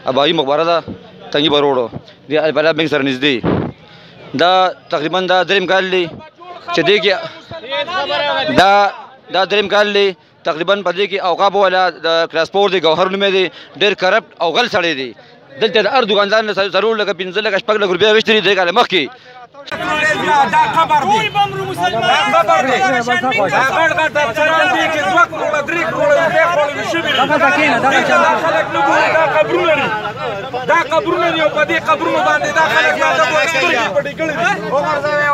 ابایی مقبره ده تنگي بروړو د البلا بنک سره نږدې دا تقریبا دا دریم کال دی چې دې کې دا دریم کال دی تقریبا په دې کې اوقاف ولا د ترانسپورت دی ګوهر نومې دی ډېر کرپټ او غل سړی دی دلته د هر دکاندار نه ضرور لکه 15 لکه 6 لکه روپیا وشتري دی کاله مخکې دا خبر دی خبر دی هغه د افسران دي چې 2 کروڑه 3 کروڑه دې خپل شوی دا خلک نه ګوري دا قبرونه دي دا قبرونه دي او په دې قبرونو باندې دا خلک دا سترګې پټې کړې دي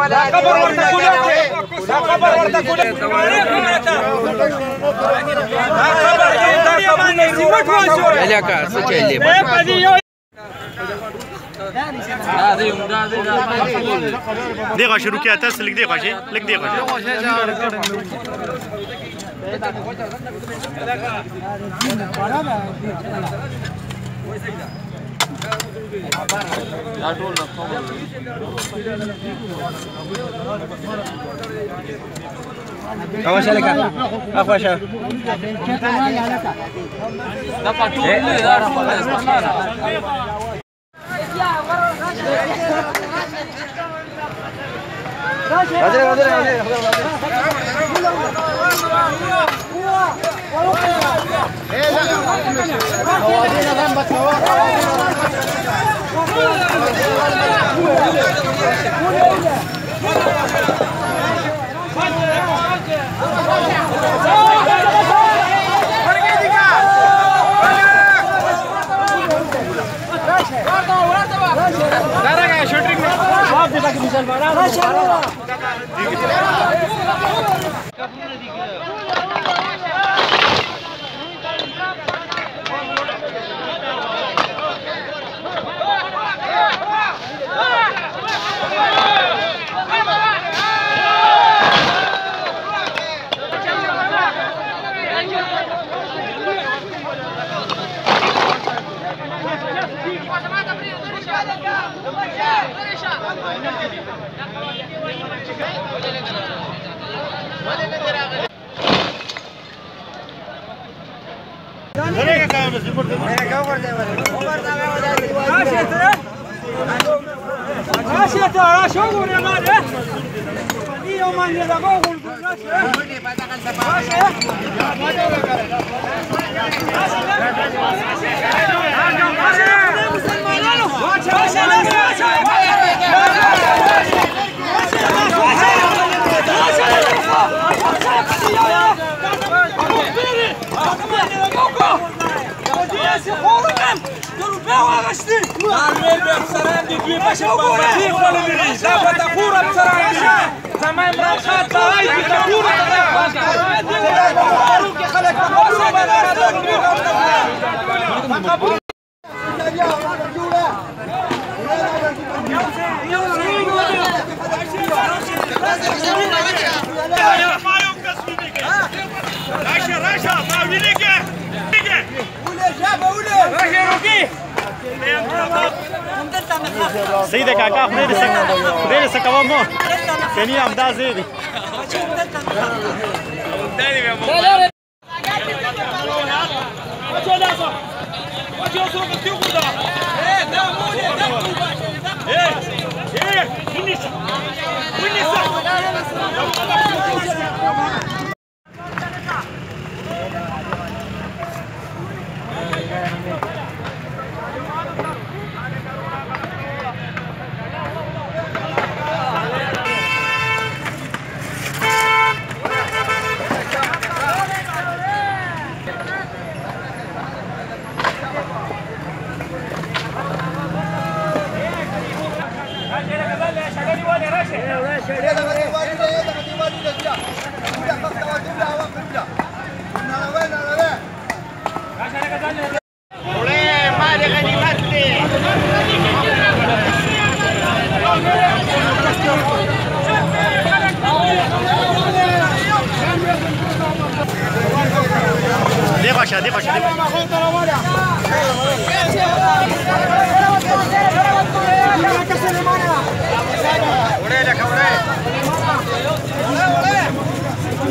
دا خبر ورته کوله دا خبر ورته کوله دا خبر دا قبرونه سیمټ وایو الکا څه چلې دیگه شروع کیا تاس لگ دیگه شی لگ دیگه اواشه لك اخواشه دا پټول نه دا سيدك كاكا خدي سكوا مو كني امدا زيدي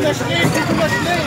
Let's